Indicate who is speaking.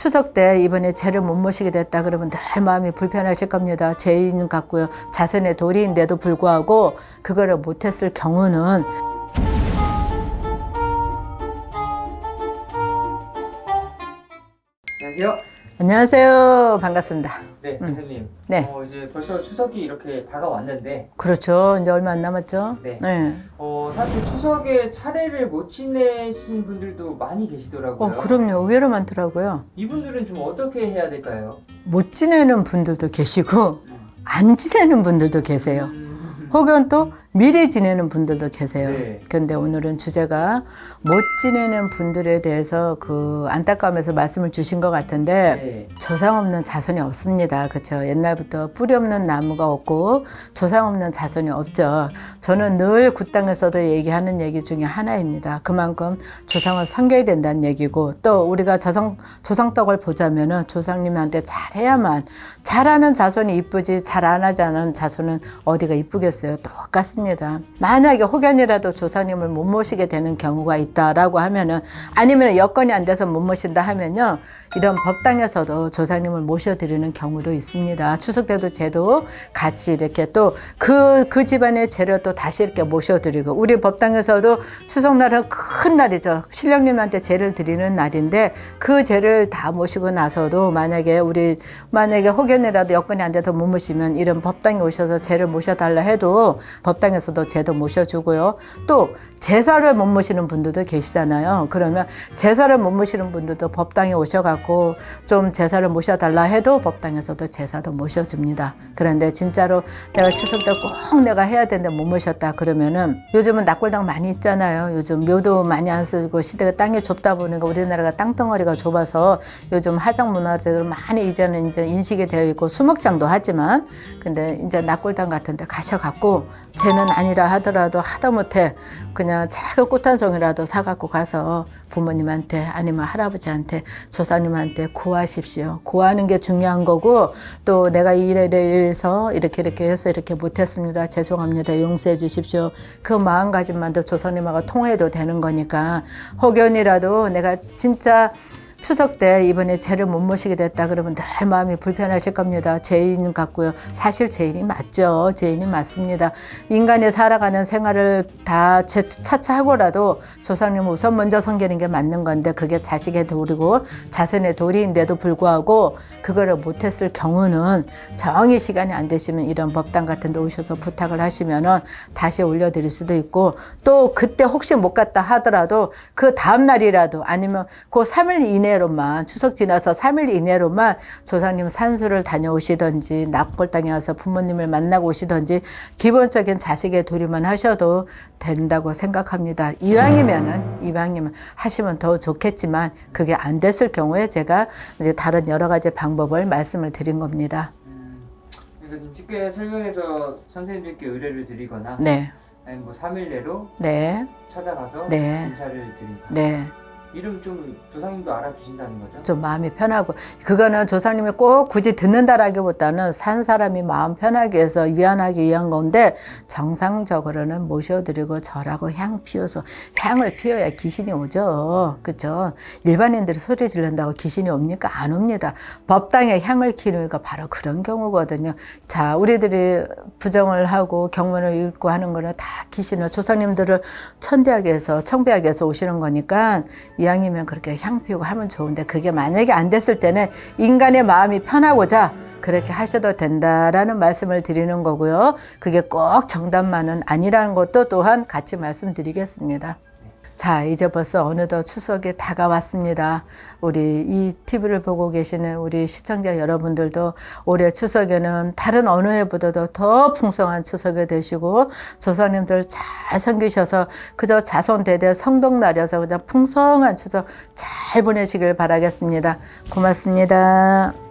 Speaker 1: 추석 때 이번에 제를 못 모시게 됐다 그러면 늘 마음이 불편하실 겁니다. 죄인 같고요. 자선의 도리인데도 불구하고 그거를 못했을 경우는
Speaker 2: 안녕하세요.
Speaker 1: 안녕하세요. 반갑습니다.
Speaker 2: 네, 선생님.
Speaker 1: 네.
Speaker 2: 이제 벌써 추석이 이렇게 다가왔는데,
Speaker 1: 그렇죠. 이제 얼마 안 남았죠?
Speaker 2: 네. 사실 추석에 차례를 못 지내신 분들도 많이 계시더라고요.
Speaker 1: 그럼요. 의외로 많더라고요.
Speaker 2: 이분들은 좀 어떻게 해야 될까요?
Speaker 1: 못 지내는 분들도 계시고 안 지내는 분들도 계세요. 혹은 또 미리 지내는 분들도 계세요.
Speaker 2: 네.
Speaker 1: 근데 오늘은 주제가 못 지내는 분들에 대해서 그 안타까움에서 말씀을 주신 것 같은데
Speaker 2: 네.
Speaker 1: 조상 없는 자손이 없습니다. 그렇죠? 옛날부터 뿌리 없는 나무가 없고 조상 없는 자손이 없죠. 저는 늘 굿땅에서도 얘기하는 얘기 중에 하나입니다. 그만큼 조상을 섬겨야 된다는 얘기고 또 우리가 조상덕을 보자면은 조상님한테 잘해야만 잘하는 자손이 이쁘지 잘 안 하지 않은 자손은 어디가 이쁘겠어요? 똑같습니다. 만약에 혹연이라도 조상님을 못 모시게 되는 경우가 있다라고 하면은 아니면 여건이 안 돼서 못 모신다 하면요 이런 법당에서도 조상님을 모셔드리는 경우도 있습니다. 추석 때도 제도 같이 이렇게 또 그 집안의 제를 또 다시 이렇게 모셔드리고 우리 법당에서도 추석날은 큰 날이죠. 신령님한테 제를 드리는 날인데 그 제를 다 모시고 나서도 만약에 혹연이라도 여건이 안 돼서 못 모시면 이런 법당에 오셔서 제를 모셔달라 해도 법당에서도 제도 모셔주고요. 또 제사를 못 모시는 분들도 계시잖아요. 그러면 제사를 못 모시는 분들도 법당에 오셔갖고 좀 제사를 모셔달라 해도 법당에서도 제사도 모셔줍니다. 그런데 진짜로 내가 추석 때 꼭 내가 해야 되는데 못 모셨다 그러면은 요즘은 낙골당 많이 있잖아요. 요즘 묘도 많이 안 쓰고 시대가 땅이 좁다 보니까 우리나라가 땅덩어리가 좁아서 요즘 화장 문화재들 많이 이제는 이제 인식이 되어 있고 수목장도 하지만 근데 이제 낙골당 같은 데 가셔갖고 쟤는 아니라 하더라도 하다못해 그냥 작은 꽃 한 송이라도 사갖고 가서 부모님한테 아니면 할아버지한테 조상님한테 구하십시오. 구하는 게 중요한 거고 또 내가 이래서 이렇게 해서 이렇게 못했습니다. 죄송합니다. 용서해 주십시오. 그 마음가짐만도 조상님하고 통해도 되는 거니까 혹연이라도 내가 진짜 추석 때 이번에 제를 못 모시게 됐다 그러면 늘 마음이 불편하실 겁니다. 죄인 같고요. 사실 죄인이 맞죠. 죄인이 맞습니다. 인간이 살아가는 생활을 다 차차하고라도 조상님 우선 먼저 섬기는 게 맞는 건데 그게 자식의 도리고 자손의 도리인데도 불구하고 그거를 못했을 경우는 정히 시간이 안 되시면 이런 법당 같은 데 오셔서 부탁을 하시면은 다시 올려드릴 수도 있고 또 그때 혹시 못 갔다 하더라도 그 다음 날이라도 아니면 그 3일 이내로만 추석 지나서 3일 이내로만 조상님 산수를 다녀오시든지 낙골당에 와서 부모님을 만나고 오시든지 기본적인 자식의 도리만 하셔도 된다고 생각합니다. 이왕이면 하시면 더 좋겠지만 그게 안 됐을 경우에 제가 이제 다른 여러 가지 방법을 말씀을 드린 겁니다.
Speaker 2: 그러니까 좀 쉽게 설명해서 선생님들께 의뢰를 드리거나
Speaker 1: 네.
Speaker 2: 아니면 뭐 3일 내로
Speaker 1: 네.
Speaker 2: 찾아가서
Speaker 1: 네.
Speaker 2: 인사를 드린다.
Speaker 1: 네.
Speaker 2: 이름 좀 조상님도 알아주신다는 거죠?
Speaker 1: 좀 마음이 편하고 그거는 조상님이 꼭 굳이 듣는다라기보다는 산 사람이 마음 편하게 해서 위안하기 위한 건데 정상적으로는 모셔드리고 절하고 향 피워서 향을 피워야 귀신이 오죠. 그렇죠? 일반인들이 소리 지른다고 귀신이 옵니까? 안 옵니다. 법당에 향을 키우니까 바로 그런 경우거든요. 자, 우리들이 부정을 하고 경문을 읽고 하는 거는 다 귀신을 조상님들을 천대하게 해서 청배하게 해서 오시는 거니까 이왕이면 그렇게 향 피우고 하면 좋은데 그게 만약에 안 됐을 때는 인간의 마음이 편하고자 그렇게 하셔도 된다라는 말씀을 드리는 거고요. 그게 꼭 정답만은 아니라는 것도 또한 같이 말씀드리겠습니다. 자, 이제 벌써 어느덧 추석이 다가왔습니다. 우리 이 TV를 보고 계시는 우리 시청자 여러분들도 올해 추석에는 다른 어느 해보다도 더 풍성한 추석이 되시고 조상님들 잘 섬기셔서 그저 자손 대대 성덕날이어서 그냥 풍성한 추석 잘 보내시길 바라겠습니다. 고맙습니다.